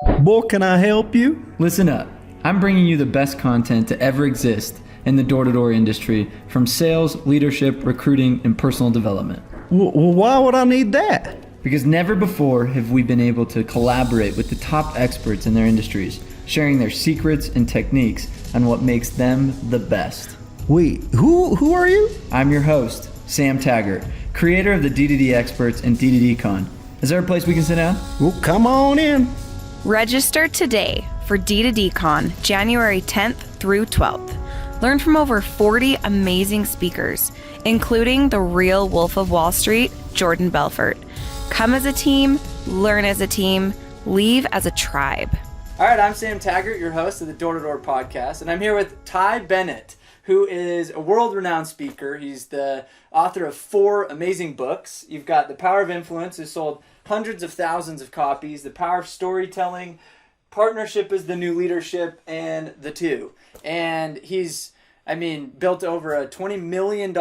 Boy, can I help you? Listen up. I'm bringing you the best content to ever exist in the door-to-door industry, from sales, leadership, recruiting, and personal development. Well, why would I need that? Because never before have we been able to collaborate with the top experts in their industries, sharing their secrets and techniques on what makes them the best. Wait, who are you? I'm your host, Sam Taggart, creator of the D2D Experts and D2D Con. Is there a place we can sit down? Well, come on in. Register today for D2D Con, January 10th through 12th. Learn from over 40 amazing speakers, including the real Wolf of Wall Street, Jordan Belfort. Come as a team, learn as a team, leave as a tribe. All right, I'm Sam Taggart, your host of the Door-to-Door podcast, and I'm here with Ty Bennett, who is a world-renowned speaker. He's the author of 4 amazing books. You've got The Power of Influence, who sold hundreds of thousands of copies, The Power of Storytelling, Partnership is the New Leadership, and The Two. And he's, built over a $20 million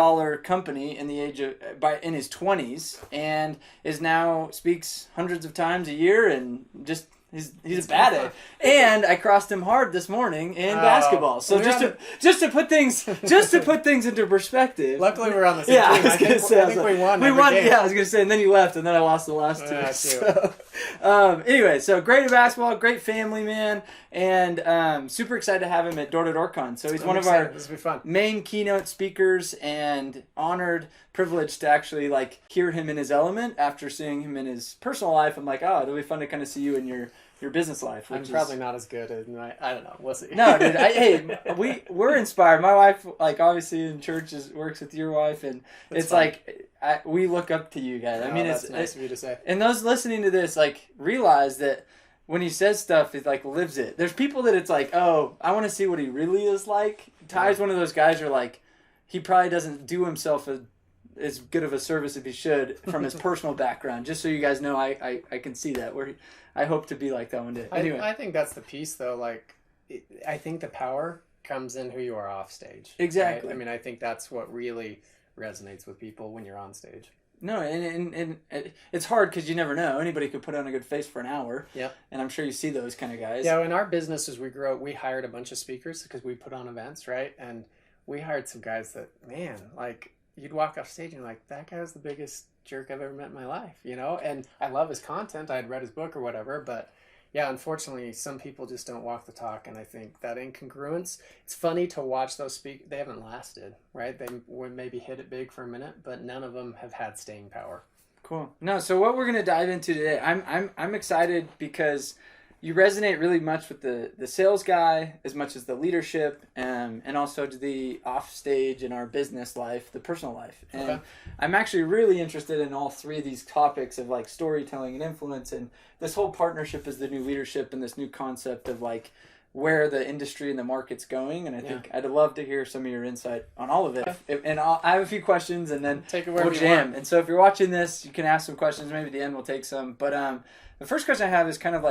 company in his 20s, and is now speaks hundreds of times a year, and just he's bad at it. And I crossed him hard this morning in basketball. So just to put things into perspective. Luckily, we're on the same team. I think we won. We won. Game. Yeah, I was gonna say, and then you left, and then I lost the last 2. Anyway, so great at basketball, great family man, and super excited to have him at Door to Door Con. So he's one of our main keynote speakers, and honored, privileged to actually hear him in his element after seeing him in his personal life. I'm like, it'll be fun to kind of see you in your business life. I'm probably not as good as I don't know. We'll see. No, dude. We're inspired. My wife, obviously in church, works with your wife, and we look up to you guys. That's nice of you to say. And those listening to this, realize that when he says stuff, he lives it. There's people that it's I want to see what he really is like. Ty's one of those guys who he probably doesn't do himself as good of a service as he should from his personal background. Just so you guys know, I can see that. I hope to be like that one day. Anyway, I think that's the piece, though. I think the power comes in who you are off stage. Exactly. Right? I think that's what really resonates with people when you're on stage. No, and it's hard because you never know. Anybody could put on a good face for an hour. Yeah. And I'm sure you see those kind of guys. Yeah, in our business, as we grow, we hired a bunch of speakers because we put on events, right? And we hired some guys that, man, you'd walk off stage and you're like, that guy was the biggest jerk I've ever met in my life, And I love his content. I had read his book or whatever, but yeah, unfortunately, some people just don't walk the talk, and I think that incongruence, it's funny to watch those speak. They haven't lasted, right? They would maybe hit it big for a minute, but none of them have had staying power. Cool. No, so what we're going to dive into today, I'm excited because you resonate really much with the sales guy as much as the leadership, and also to the off stage in our business life, the personal life. And okay. I'm actually really interested in all 3 of these topics of storytelling and influence, and this whole partnership is the new leadership, and this new concept of where the industry and the market's going. And I think I'd love to hear some of your insight on all of it. And I have a few questions, and then we'll jam. And so if you're watching this, you can ask some questions. Maybe at the end we'll take some. But the first question I have is kind of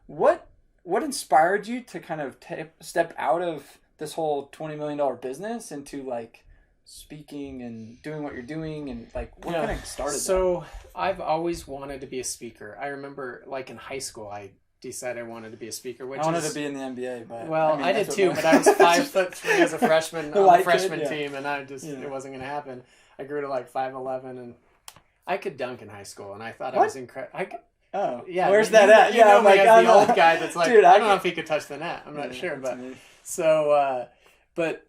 what inspired you to kind of step out of this whole $20 million business into speaking and doing what you're doing, and what kind of started that? So I've always wanted to be a speaker. I remember in high school I decided I wanted to be a speaker. I wanted to be in the NBA, but I did too. But I was 5'3" as a freshman on the freshman team, and it wasn't going to happen. I grew to 5'11", and I could dunk in high school, and I thought I was incredible. Oh, yeah. Where's that at? You know me as the old guy that's dude, I don't know if he could touch the net. I'm not sure, but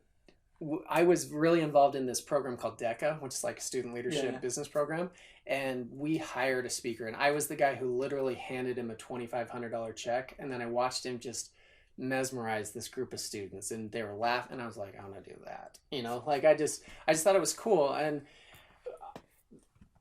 I was really involved in this program called DECA, which is a student leadership business program, and we hired a speaker, and I was the guy who literally handed him a $2,500 check, and then I watched him just mesmerize this group of students, and they were laughing, and I was like, I want to do that, I just thought it was cool, and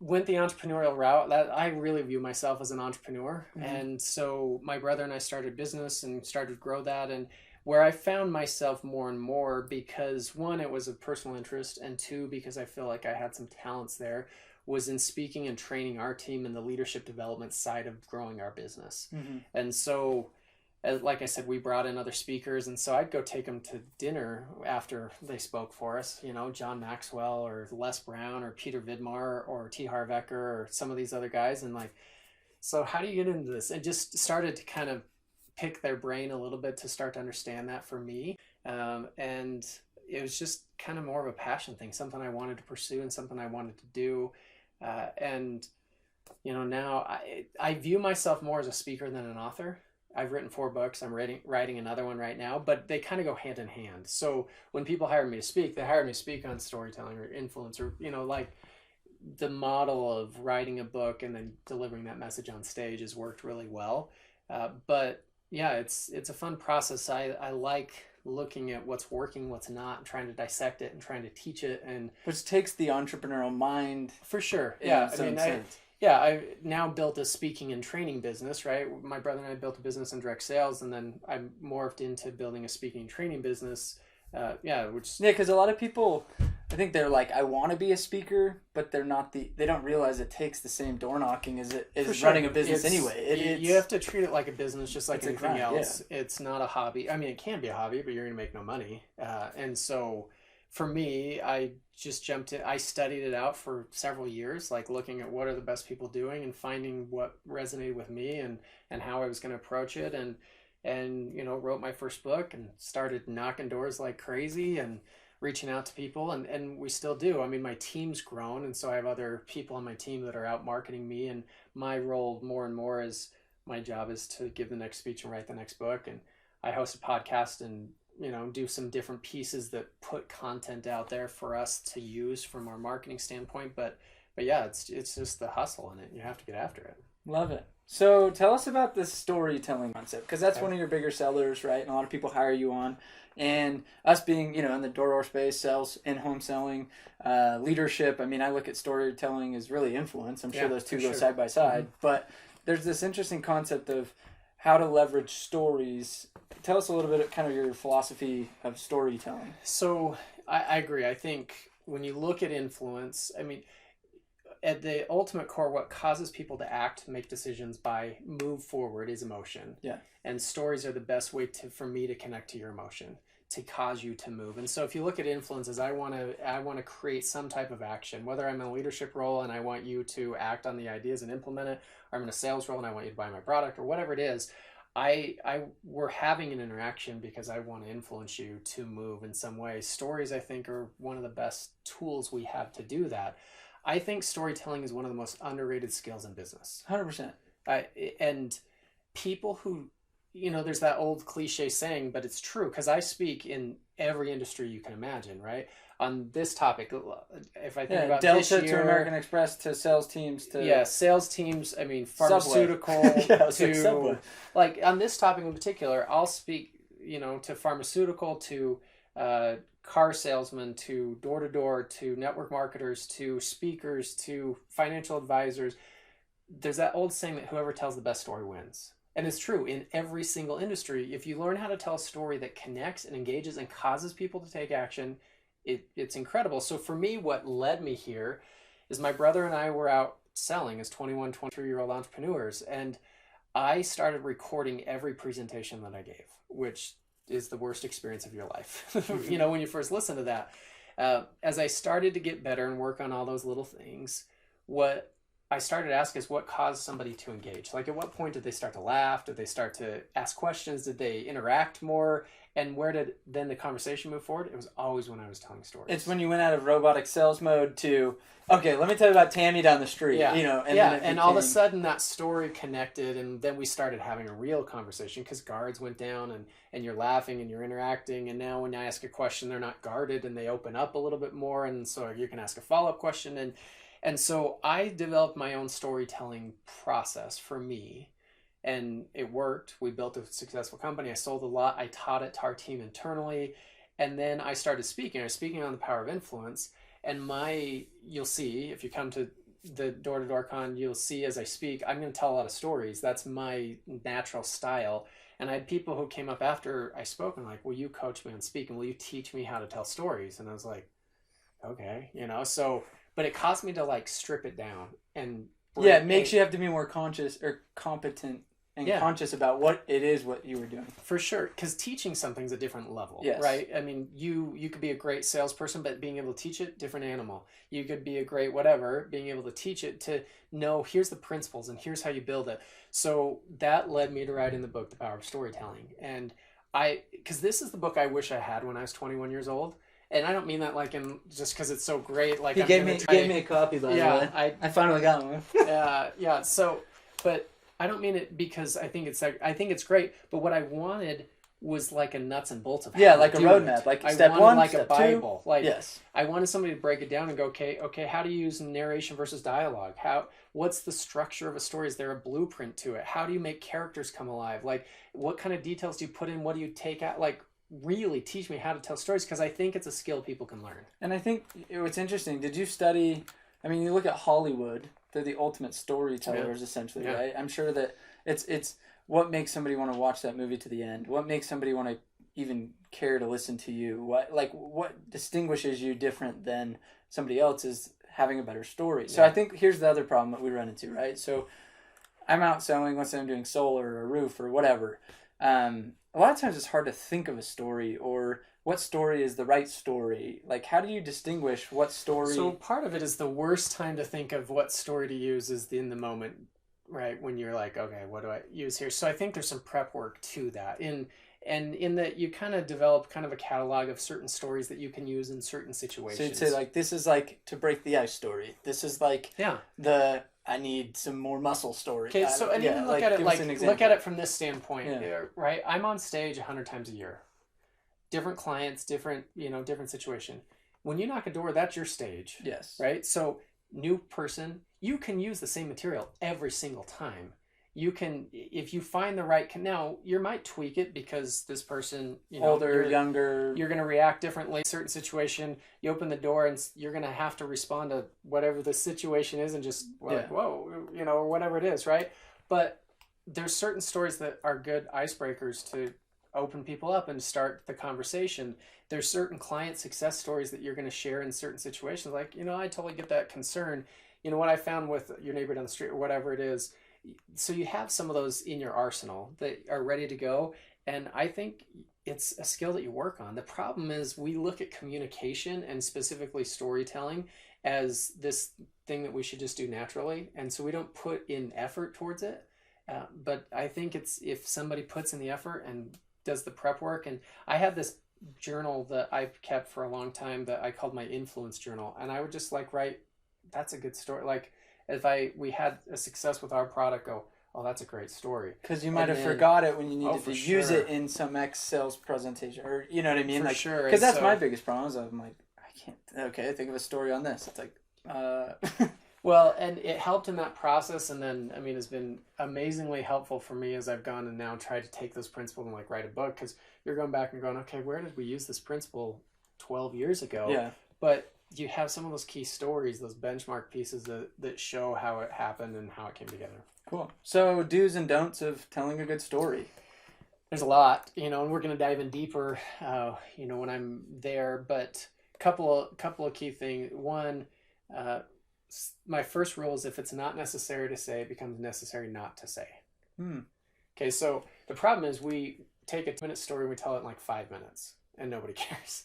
went the entrepreneurial route. That I really view myself as an entrepreneur. Mm-hmm. And so my brother and I started business and started to grow that. And where I found myself more and more, because 1, it was of personal interest, and 2, because I feel like I had some talents there, was in speaking and training our team in the leadership development side of growing our business. Mm-hmm. And so like I said, we brought in other speakers, and so I'd go take them to dinner after they spoke for us, you know, John Maxwell or Les Brown or Peter Vidmar or T. Harv Eker or some of these other guys. And like, so how do you get into this? And just started to kind of pick their brain a little bit to start to understand that for me. And it was just kind of more of a passion thing, something I wanted to pursue and something I wanted to do. And, you know, now I view myself more as a speaker than an author. I've written 4 books. I'm writing another one right now, but they kind of go hand in hand. So when people hire me to speak, they hire me to speak on storytelling or influence, or, you know, like the model of writing a book and then delivering that message on stage has worked really well. But yeah, it's a fun process. I like looking at what's working, what's not, and trying to dissect it and trying to teach it. And which takes the entrepreneurial mind. For sure. Yeah. I mean, I now built a speaking and training business, right? My brother and I built a business in direct sales, and then I morphed into building a speaking and training business. Because a lot of people, I think they're like, I want to be a speaker, but they don't realize it takes the same door knocking as it is running a business anyway. You have to treat it like a business, just like anything else. Yeah. It's not a hobby. I mean, it can be a hobby, but you're going to make no money. And so for me, I just jumped in. I studied it out for several years, like looking at what are the best people doing and finding what resonated with me and how I was going to approach it. And, you know, wrote my first book and started knocking doors like crazy and reaching out to people. And we still do. I mean, my team's grown. And so I have other people on my team that are out marketing me. And my role more and more is my job is to give the next speech and write the next book. And I host a podcast and, you know, do some different pieces that put content out there for us to use from our marketing standpoint. But yeah, it's just the hustle in it. You have to get after it. Love it. So tell us about the storytelling concept, because that's one of your bigger sellers, right? And a lot of people hire you on. And us being, you know, in the door space, sales, in-home selling, leadership. I mean, I look at storytelling as really influence. I'm sure those two go side by side. Mm-hmm. But there's this interesting concept of how to leverage stories. Tell us a little bit of kind of your philosophy of storytelling. So I agree. I think when you look at influence, I mean, at the ultimate core, what causes people to act, make decisions, move forward is emotion. Yeah. And stories are the best way for me to connect to your emotion, to cause you to move. And so if you look at influences, I want to create some type of action, whether I'm in a leadership role and I want you to act on the ideas and implement it, or I'm in a sales role and I want you to buy my product, or whatever it is. We're having an interaction because I want to influence you to move in some way. Stories, I think, are one of the best tools we have to do that. I think storytelling is one of the most underrated skills in business. 100%. And people who, you know, there's that old cliche saying, but it's true, because I speak in every industry you can imagine, right? On this topic, if I think about Delta this year, to American Express to sales teams to sales teams. I mean, pharmaceutical to like on this topic in particular, I'll speak, you know, to pharmaceutical, to car salesmen, to door-to-door, to network marketers, to speakers, to financial advisors. There's that old saying that whoever tells the best story wins. And it's true in every single industry. If you learn how to tell a story that connects and engages and causes people to take action, it's incredible. So for me, what led me here is my brother and I were out selling as 21, 23-year-old entrepreneurs. And I started recording every presentation that I gave, which is the worst experience of your life. You know, when you first listen to that, as I started to get better and work on all those little things, what I started to ask is what caused somebody to engage? Like, at what point did they start to laugh? Did they start to ask questions? Did they interact more? And where did then the conversation move forward? It was always when I was telling stories. It's when you went out of robotic sales mode to, okay, let me tell you about Tammy down the street. You know, and all of a sudden that story connected, and then we started having a real conversation because guards went down, and you're laughing and you're interacting, and now when I ask a question, they're not guarded and they open up a little bit more, and so you can ask a follow-up question. And so I developed my own storytelling process for me. And it worked. We built a successful company. I sold a lot. I taught it to our team internally. And then I started speaking. I was speaking on the power of influence. And you'll see, if you come to the door-to-door con, you'll see as I speak, I'm going to tell a lot of stories. That's my natural style. And I had people who came up after I spoke and like, will you coach me on speaking? Will you teach me how to tell stories? And I was like, okay, you know, so, but it caused me to like strip it down and it makes you have to be more conscious or competent and conscious about what it is, what you were doing. For sure. Because teaching something's a different level, yes. Right? I mean, you could be a great salesperson, but being able to teach it, different animal. You could be a great whatever, being able to teach it to know, here's the principles and here's how you build it. So that led me to writing the book, The Power of Storytelling. And because this is the book I wish I had when I was 21 years old. And I don't mean that like in just because it's so great. Like He gave me a copy, by the way. I finally got one. Yeah. So, but I don't mean it because I think it's great. But what I wanted was like a nuts and bolts of how like to a do roadmap, it. like I step wanted one, like step a Bible. two. Like Yes. I wanted somebody to break it down and go, okay, how do you use narration versus dialogue? What's the structure of a story? Is there a blueprint to it? How do you make characters come alive? Like what kind of details do you put in? What do you take out? Like really teach me how to tell stories, because I think it's a skill people can learn. And I think what's interesting, did you study, I mean, you look at Hollywood, they're the ultimate storytellers essentially, right? I'm sure that it's what makes somebody want to watch that movie to the end? What makes somebody want to even care to listen to you? What distinguishes you different than somebody else is having a better story. So I think here's the other problem that we run into, right? So I'm out selling, let's say I'm doing solar or a roof or whatever. A lot of times it's hard to think of a story, or what story is the right story. Like, how do you distinguish what story? So part of it is the worst time to think of what story to use is in the moment, right? When you're like, okay, what do I use here? So I think there's some prep work to that. And in that you kind of develop kind of a catalog of certain stories that you can use in certain situations. So you'd say like, this is like to break the ice story. This is like I need some more muscle story. Okay, so and even look at it from this standpoint, right? I'm on stage 100 times a year. Different clients, different situation. When you knock a door, that's your stage. Yes. Right? So new person, you can use the same material every single time. You can, if you find the right, now you might tweak it because this person, older, younger, you're going to react differently. Certain situation, you open the door and you're going to have to respond to whatever the situation is and just whoa, or whatever it is, right? But there's certain stories that are good icebreakers to open people up and start the conversation. There's certain client success stories that you're going to share in certain situations. Like, I totally get that concern. What I found with your neighbor down the street or whatever it is. So you have some of those in your arsenal that are ready to go. And I think it's a skill that you work on. The problem is we look at communication and specifically storytelling as this thing that we should just do naturally. And so we don't put in effort towards it. But I think it's if somebody puts in the effort and does the prep work. And I had this journal that I've kept for a long time that I called my influence journal. And I would just write, that's a good story. Like, if we had a success with our product, go, oh, that's a great story. Because you might have forgot it when you needed to use it in some sales presentation, or you know what I mean? For sure. Because that's my biggest problem. Is I'm like, I can't. Okay, think of a story on this. It's like, Well, and it helped in that process, and then it's been amazingly helpful for me as I've gone and now tried to take those principles and write a book. Because you're going back and going, okay, where did we use this principle 12 years ago? Yeah. But you have some of those key stories, those benchmark pieces that show how it happened and how it came together. Cool. So do's and don'ts of telling a good story. There's a lot, and we're going to dive in deeper, when I'm there. But couple of key things. One, my first rule is if it's not necessary to say, it becomes necessary not to say. Okay, so the problem is we take a 2-minute story and we tell it in 5 minutes, and nobody cares.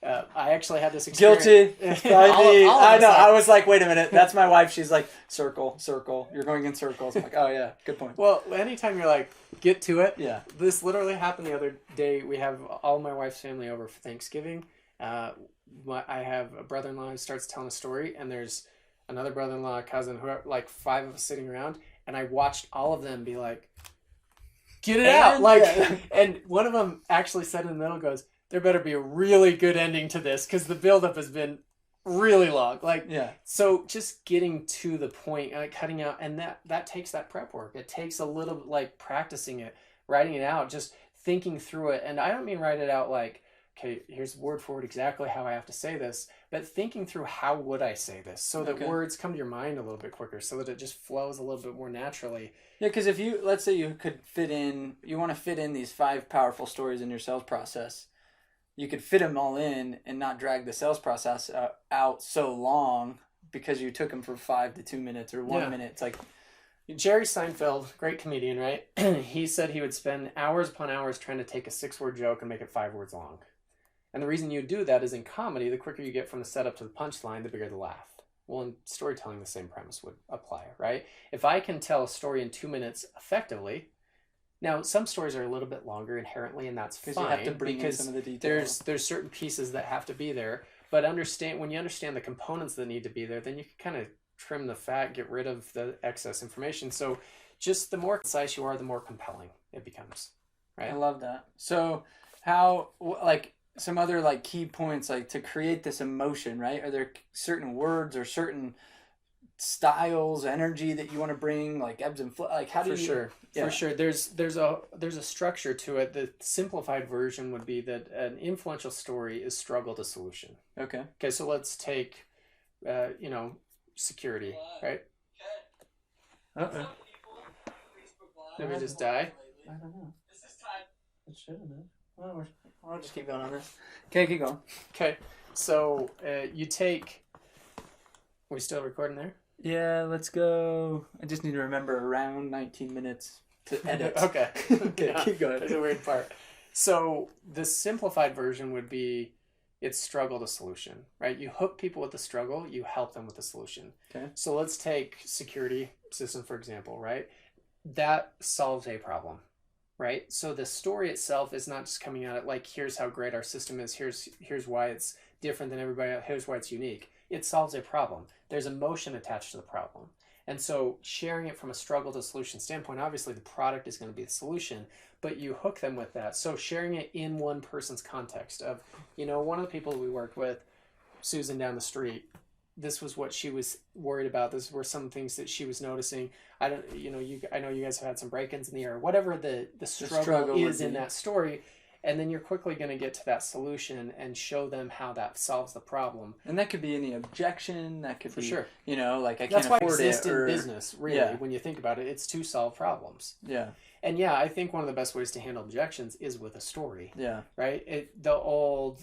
I actually had this experience. Guilty. I know. I was like, wait a minute. That's my wife. She's like, circle. You're going in circles. I'm like, oh yeah, good point. Well, anytime you're like, get to it. Yeah. This literally happened the other day. We have all my wife's family over for Thanksgiving. I have a brother-in-law who starts telling a story, and there's another brother-in-law, cousin, who 5 of us sitting around, and I watched all of them be like, get it out. And one of them actually said in the middle, goes, there better be a really good ending to this because the buildup has been really long. So just getting to the point, cutting out, and that takes that prep work. It takes a little practicing it, writing it out, just thinking through it. And I don't mean write it out okay, here's word for word exactly how I have to say this, but thinking through how would I say this so that words come to your mind a little bit quicker, so that it just flows a little bit more naturally. Yeah, because if let's say you want to fit in these 5 powerful stories in your sales process, you could fit them all in and not drag the sales process out so long because you took them for 5 to 2 minutes or 1 minute. It's like Jerry Seinfeld, great comedian, right? He said he would spend hours upon hours trying to take a 6-word joke and make it 5 words long. And the reason you do that is in comedy, the quicker you get from the setup to the punchline, the bigger the laugh. Well, in storytelling, the same premise would apply, right? If I can tell a story in 2 minutes effectively, now some stories are a little bit longer inherently, and that's fine, you have to bring in some of the details. there's certain pieces that have to be there. But when you understand the components that need to be there, then you can kind of trim the fat, get rid of the excess information. So just the more concise you are, the more compelling it becomes, right? I love that. So how, like, some other like key points, like to create this emotion, right? Are there certain words or certain styles, energy that you want to bring, like ebbs and flows? Like, how do you? For sure. There's a structure to it. The simplified version would be that an influential story is struggle to solution. Okay. Okay. So let's take, security, right? Uh-oh. Did we just die? I don't know. It shouldn't have. Well, I'll just keep going on this. Okay, keep going. Okay. So you take. Are we still recording there? Yeah, let's go. I just need to remember around 19 minutes to edit. Okay. Okay, Yeah, keep going. That's a weird part. So the simplified version would be it's struggle to solution, right? You hook people with the struggle, you help them with the solution. Okay. So let's take security system, for example, right? That solves a problem, right? So the story itself is not just coming at it like, here's how great our system is, here's why it's different than everybody else, here's why it's unique. It solves a problem. There's emotion attached to the problem. And so sharing it from a struggle to solution standpoint, obviously the product is going to be the solution, but you hook them with that. So sharing it in one person's context of, one of the people we worked with, Susan down the street, this was what she was worried about. This were some things that she was noticing. I know you guys have had some break-ins in the air, whatever the struggle is in that story. And then you're quickly going to get to that solution and show them how that solves the problem. And that could be any objection. That could For be, sure. Like I That's can't why afford it exists it. in business, really, when you think about it. It's to solve problems. Yeah. And yeah, I think one of the best ways to handle objections is with a story. Yeah. Right? The old,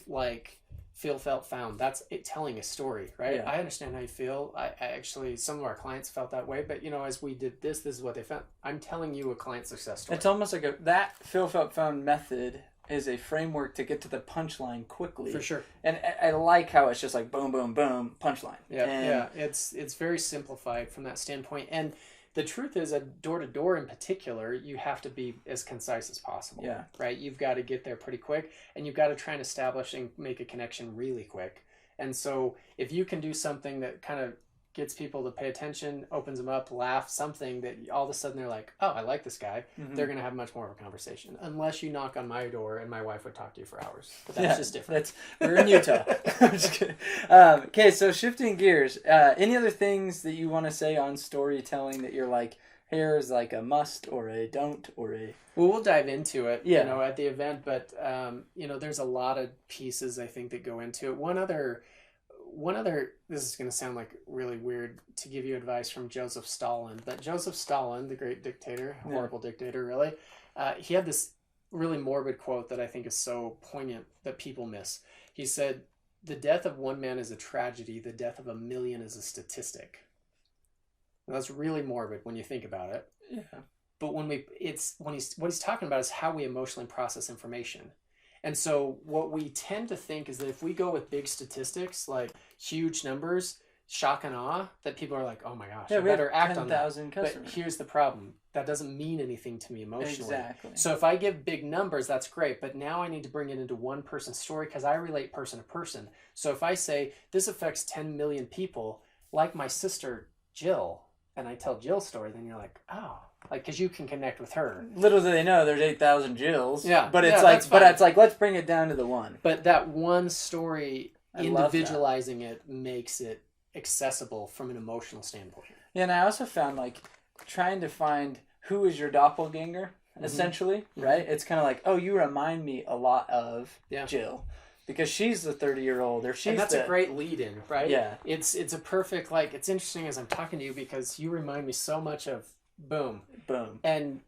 feel, felt, found. That's it telling a story, right? Yeah. I understand how you feel. I actually, some of our clients felt that way, but as we did this is what they found. I'm telling you a client success story. It's almost like that feel, felt, found method is a framework to get to the punchline quickly. For sure. And I like how it's just like boom, boom, boom, punchline. Yeah. It's very simplified from that standpoint. And the truth is, at door to door in particular, you have to be as concise as possible. Yeah. Right? You've got to get there pretty quick, and you've got to try and establish and make a connection really quick. And so if you can do something that kind of gets people to pay attention, opens them up, laugh, something that all of a sudden they're like, oh, I like this guy, they're going to have much more of a conversation. Unless you knock on my door and my wife would talk to you for hours. But that's just different. We're in Utah. I'm just kidding. Okay, so shifting gears. Any other things that you want to say on storytelling that you're like, here's like a must or a don't or a... Well, we'll dive into it, Yeah. At the event. But, there's a lot of pieces, I think, that go into it. One other, this is going to sound like really weird to give you advice from Joseph Stalin, but Joseph Stalin, the great dictator, horrible dictator, really, he had this really morbid quote that I think is so poignant that people miss. He said, "The death of one man is a tragedy. The death of a million is a statistic." And that's really morbid when you think about it. Yeah. But what he's talking about is how we emotionally process information. And so what we tend to think is that if we go with big statistics, like huge numbers, shock and awe, that people are like, oh my gosh, I better act on that. 10,000 customers. But here's the problem. That doesn't mean anything to me emotionally. Exactly. So if I give big numbers, that's great. But now I need to bring it into one person's story because I relate person to person. So if I say this affects 10 million people, like my sister Jill, and I tell Jill's story, then you're like, oh. Because you can connect with her. Little do they know there's 8,000 Jills. Yeah, but it's let's bring it down to the one. But that one story, I individualizing it makes it accessible from an emotional standpoint. Yeah, and I also found trying to find who is your doppelganger, essentially, right? It's kind of like, oh, you remind me a lot of Jill. Because she's the 30-year-old, or she's and that's a great lead-in, right? Yeah. It's a perfect, it's interesting as I'm talking to you because you remind me so much of boom. And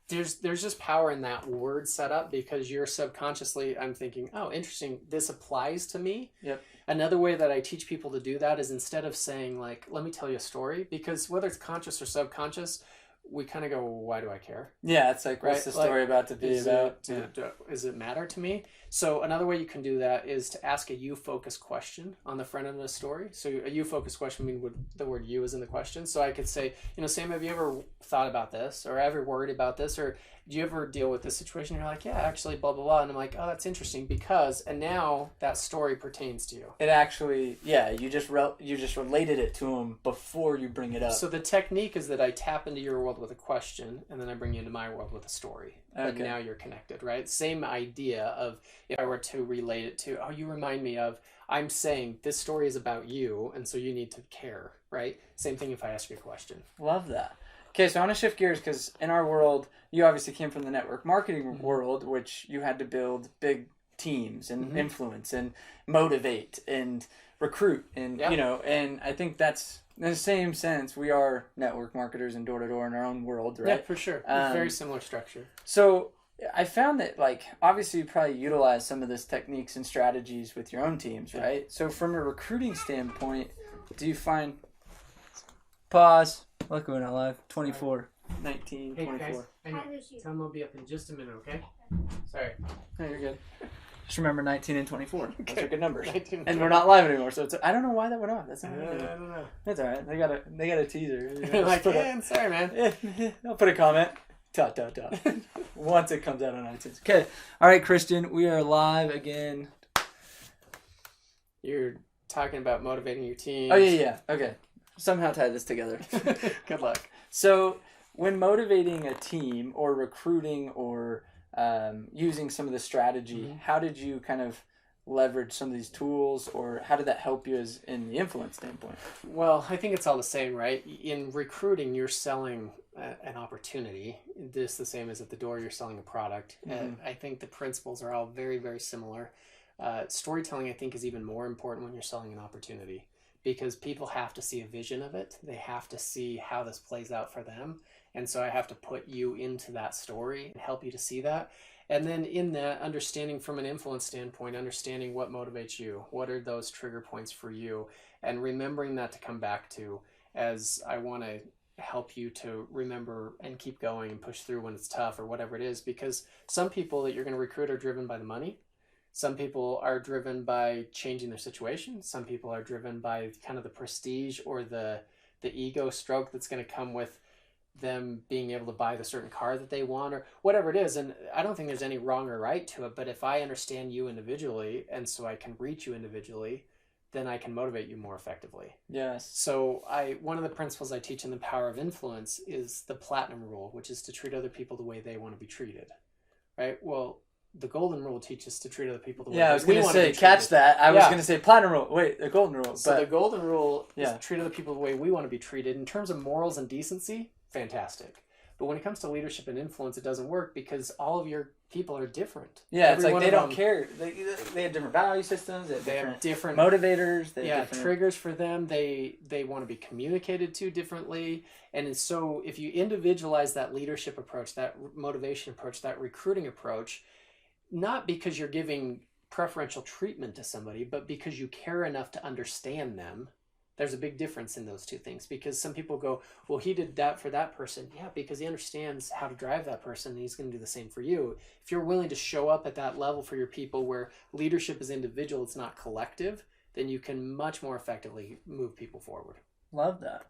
there's just power in that word setup because you're subconsciously, I'm thinking, oh, interesting, this applies to me. Yep. Another way that I teach people to do that is instead of saying let me tell you a story, because whether it's conscious or subconscious, we kind of go, well, why do I care? Yeah, it's like, what's Right? the story Like, about to be about? Does it matter to me? So another way you can do that is to ask a you-focused question on the front end of the story. So a you-focused question means the word you is in the question. So I could say, Sam, have you ever thought about this, or ever worried about this, or do you ever deal with this situation? You're like, yeah, actually, blah, blah, blah. And I'm like, oh, that's interesting because, and now that story pertains to you. It actually, yeah, you just related it to them before you bring it up. So the technique is that I tap into your world with a question, and then I bring you into my world with a story. Okay. But now you're connected, right? Same idea of if I were to relate it to, oh, you remind me of, I'm saying this story is about you, and so you need to care, right? Same thing if I ask you a question. Love that. Okay, so I want to shift gears because in our world, you obviously came from the network marketing world, which you had to build big teams and influence and motivate and recruit and, and I think that's in the same sense, we are network marketers and door-to-door in our own world, right? Yeah, for sure. Very similar structure. So I found that, like, obviously you probably utilize some of this techniques and strategies with your own teams, right? So from a recruiting standpoint, do you find... Pause. Look, we're not live. 24, 19, Hey, 24. guys, tell them I'll be up in just a minute, okay? Sorry. No, you're good. Just remember 19 and 24. Those are good numbers. 19 And we're not live anymore, so I don't know why that went off. That's not I don't know. That's all right. They got a teaser. Like, sorry, man. I'll put a comment. Dot. Once it comes out on iTunes. Okay. All right, Christian. We are live again. You're talking about motivating your team. Oh, yeah. Okay. Somehow tie this together. Good luck. So when motivating a team or recruiting or using some of the strategy, how did you kind of leverage some of these tools, or how did that help you as in the influence standpoint? Well, I think it's all the same, right? In recruiting, you're selling an opportunity. This the same as at the door, you're selling a product. I think the principles are all very, very similar. Storytelling, I think, is even more important when you're selling an opportunity because people have to see a vision of it. They have to see how this plays out for them. And so I have to put you into that story and help you to see that. And then in that, understanding from an influence standpoint, understanding what motivates you, what are those trigger points for you, and remembering that to come back to as I want to help you to remember and keep going and push through when it's tough or whatever it is. Because some people that you're going to recruit are driven by the money. Some people are driven by changing their situation. Some people are driven by kind of the prestige or the ego stroke that's going to come with them being able to buy the certain car that they want or whatever it is. And I don't think there's any wrong or right to it, but if I understand you individually and so I can reach you individually, then I can motivate you more effectively. Yes. So one of the principles I teach in the Power of Influence is the platinum rule, which is to treat other people the way they want to be treated. Right? Well, the golden rule teaches to treat other people the way I was we going to want to say, be catch treated. that. I was going to say platinum rule. Wait, the golden rule. So but the golden rule is Yeah. treat other people the way we want to be treated. In terms of morals and decency, fantastic. But when it comes to leadership and influence, it doesn't work because all of your people are different. Yeah, Every it's like one they of don't them, care. They have different value systems. They have different motivators. They have different... triggers for them. They want to be communicated to differently. And so if you individualize that leadership approach, that motivation approach, that recruiting approach, not because you're giving preferential treatment to somebody, but because you care enough to understand them. There's a big difference in those two things because some people go, well, he did that for that person. Yeah, because he understands how to drive that person and he's going to do the same for you. If you're willing to show up at that level for your people where leadership is individual, it's not collective, then you can much more effectively move people forward. Love that.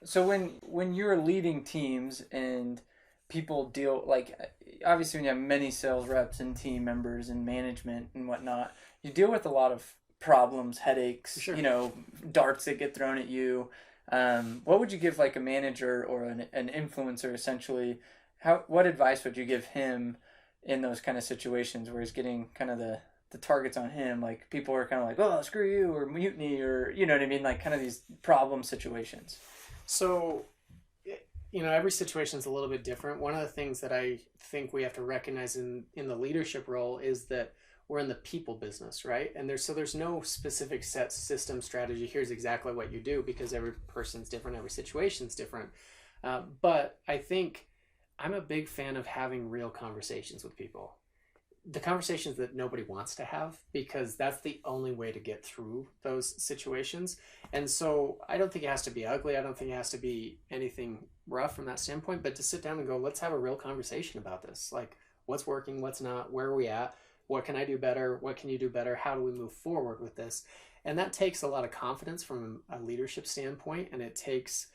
So when you're leading teams and people deal, like, obviously when you have many sales reps and team members and management and whatnot, you deal with a lot of problems, headaches, Sure. Darts that get thrown at you. What would you give like a manager or an influencer essentially? What advice would you give him in those kind of situations where he's getting kind of the targets on him? Like people are kind of like, oh, screw you or mutiny or, you know what I mean? Like kind of these problem situations. So, every situation is a little bit different. One of the things that I think we have to recognize in the leadership role is that we're in the people business, right? And there's no specific set system strategy. Here's exactly what you do because every person's different, every situation's different. But I think I'm a big fan of having real conversations with people. the conversations that nobody wants to have, because that's the only way to get through those situations. And so I don't think it has to be ugly. I don't think it has to be anything rough from that standpoint, but to sit down and go, let's have a real conversation about this. Like, what's working, what's not, where are we at? What can I do better? What can you do better? How do we move forward with this? And that takes a lot of confidence from a leadership standpoint, and it takes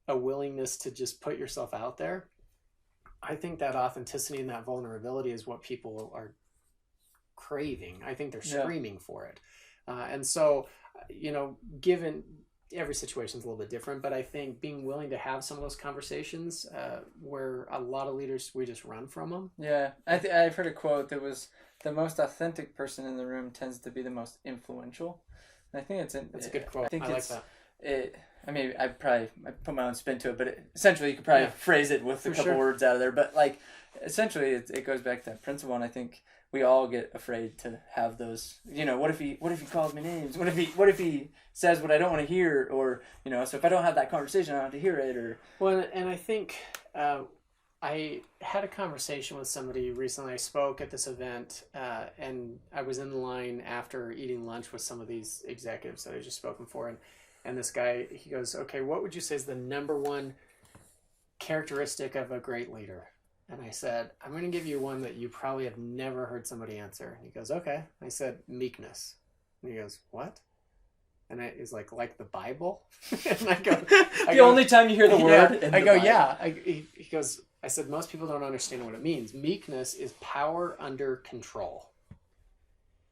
a willingness to just put yourself out there. I think that authenticity and that vulnerability is what people are craving. I think they're screaming for it. And so, given every situation is a little bit different, but I think being willing to have some of those conversations where a lot of leaders, we just run from them. Yeah. I've heard a quote that was, the most authentic person in the room tends to be the most influential. And I think that's a good quote. I like that. I put my own spin to it, but essentially you could probably phrase it with a couple words out of there. But like, essentially it goes back to that principle. And I think we all get afraid to have those, what if he calls me names? What if he says what I don't want to hear? Or, so if I don't have that conversation, I don't have to hear it. Or, well, and I think, I had a conversation with somebody recently. I spoke at this event, and I was in line after eating lunch with some of these executives that I just spoken for. And this guy, he goes, okay, what would you say is the number one characteristic of a great leader? And I said, I'm going to give you one that you probably have never heard somebody answer. And he goes, okay. I said, meekness. And he goes, what? And he's like the Bible? And I go, the only time you hear the word. I go, yeah. He goes, I said, most people don't understand what it means. Meekness is power under control.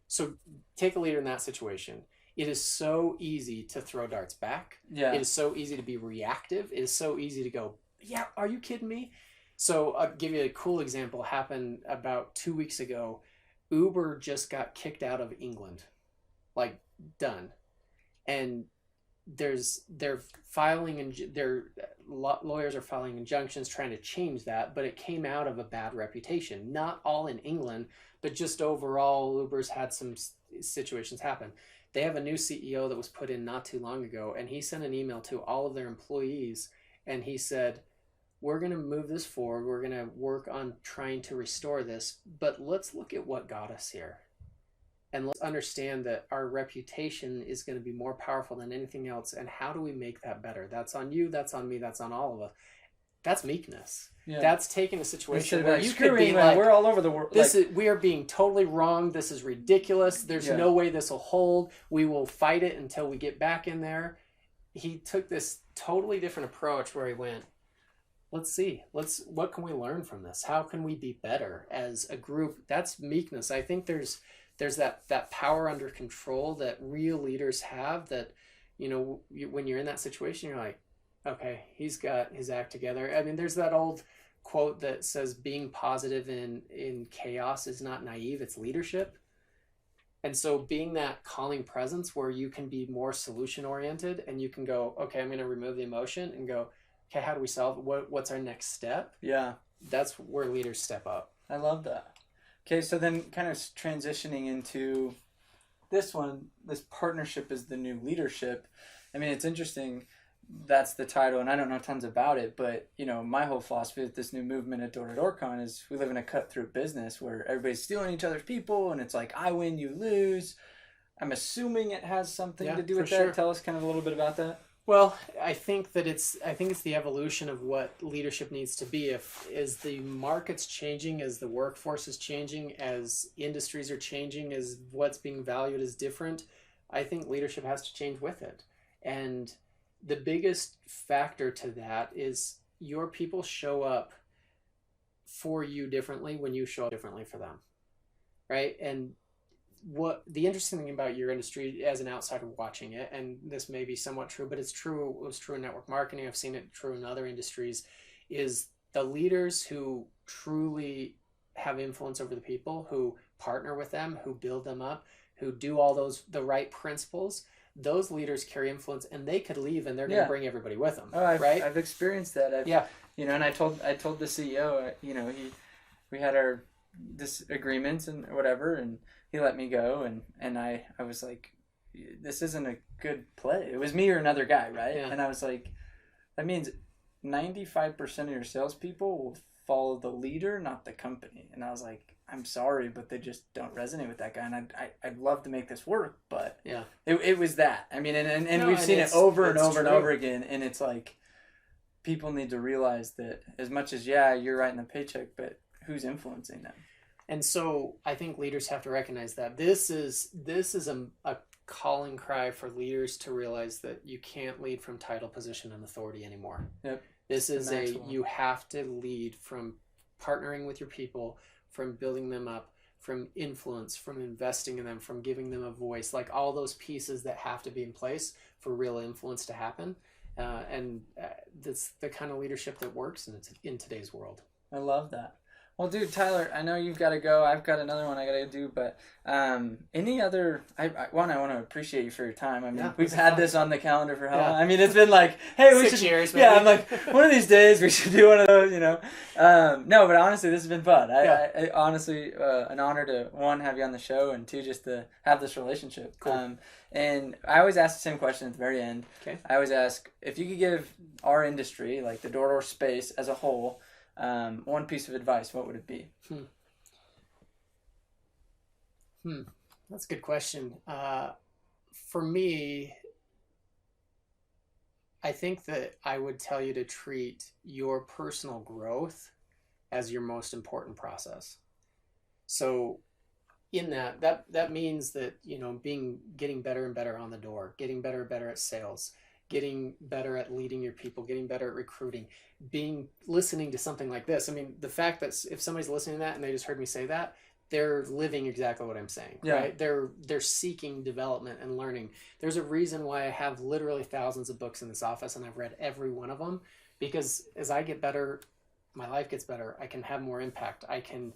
So take a leader in that situation. It is so easy to throw darts back. Yeah. It is so easy to be reactive. It is so easy to go, yeah, are you kidding me? So I'll give you a cool example. Happened about 2 weeks ago. Uber just got kicked out of England. Like, done. And they're filing, and their lawyers are filing injunctions trying to change that, but it came out of a bad reputation. Not all in England, but just overall, Uber's had some situations happen. They have a new CEO that was put in not too long ago, and he sent an email to all of their employees, and he said, we're going to move this forward. We're going to work on trying to restore this, but let's look at what got us here. And let's understand that our reputation is going to be more powerful than anything else. And how do we make that better? That's on you. That's on me. That's on all of us. That's meekness. Yeah. That's taking a situation where you could be like, we're all over the world. We are being totally wrong. This is ridiculous. There's no way this will hold. We will fight it until we get back in there. He took this totally different approach where he went, let's see, what can we learn from this? How can we be better as a group? That's meekness. I think there's that power under control that real leaders have, that, when you're in that situation, you're like, okay, he's got his act together. I mean, there's that old quote that says being positive in chaos is not naive, it's leadership. And so being that calming presence where you can be more solution oriented and you can go, okay, I'm going to remove the emotion and go, okay, how do we solve it? What's our next step? Yeah. That's where leaders step up. I love that. Okay, so then kind of transitioning into this one, this partnership is the new leadership. I mean, it's interesting. That's the title, and I don't know tons about it, but, my whole philosophy with this new movement at Door-to-Door-Con is we live in a cut-through business where everybody's stealing each other's people, and it's like, I win, you lose. I'm assuming it has something to do with that. Sure. Tell us kind of a little bit about that. Well, I think it's the evolution of what leadership needs to be. As the market's changing, as the workforce is changing, as industries are changing, as what's being valued is different, I think leadership has to change with it. And the biggest factor to that is your people show up for you differently when you show up differently for them, right? And what the interesting thing about your industry as an outsider watching it, and this may be somewhat true, but it's true, it was true in network marketing, I've seen it true in other industries, is the leaders who truly have influence over the people, who partner with them, who build them up, who do all the right principles, those leaders carry influence, and they could leave and they're going to bring everybody with them. Oh, I've experienced that. And I told the CEO, we had our disagreements and whatever, and he let me go, and I was like, this isn't a good play. It was me or another guy, right? Yeah. And I was like, that means 95% of your salespeople will follow the leader, not the company. And I was like, I'm sorry, but they just don't resonate with that guy. And I'd love to make this work, but Yeah. it was that. I mean, and No, we've and seen it over and over and true. over again. And it's like, people need to realize that as much as, yeah, you're writing the paycheck, but who's influencing them? And so I think leaders have to recognize that this is a calling cry for leaders to realize that you can't lead from title, position, and authority anymore. Yep. This is Natural. you have to lead from partnering with your people, from building them up, from influence, from investing in them, from giving them a voice, like all those pieces that have to be in place for real influence to happen. And that's the kind of leadership that works in today's world. I love that. Well, dude, Tyler, I know you've got to go. I've got another one I got to do, but any other... I want to appreciate you for your time. I mean, Yeah, we've had this on the calendar for how Yeah. long? I mean, it's been like, hey, we 6 should... years, Yeah, maybe. I'm like, one of these days we should do one of those, you know? No, but honestly, this has been fun. I honestly, an honor to, one, have you on the show, and two, just to have this relationship. Cool. And I always ask the same question at the very end. Okay. I always ask, if you could give our industry, like the door-to-door space as a whole, one piece of advice, what would it be? That's a good question. For me, I think that I would tell you to treat your personal growth as your most important process. So in that means that, you know, getting better and better on the door, getting better and better at sales, getting better at leading your people, getting better at recruiting, listening to something like this. I mean, the fact that if somebody's listening to that and they just heard me say that, they're living exactly what I'm saying, Yeah. right? They're seeking development and learning. There's a reason why I have literally thousands of books in this office, and I've read every one of them, because as I get better, my life gets better. I can have more impact. I can,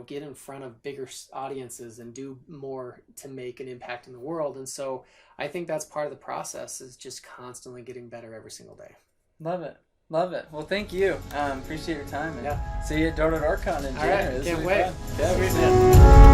get in front of bigger audiences and do more to make an impact in the world. And so I think that's part of the process, is just constantly getting better every single day. Love it. Love it. Well, thank you. Appreciate your time. And Yeah. see you at Door-to-Door Con in All January. right. This Can't will be wait. fun. Yeah, Sweet, we'll see man. you.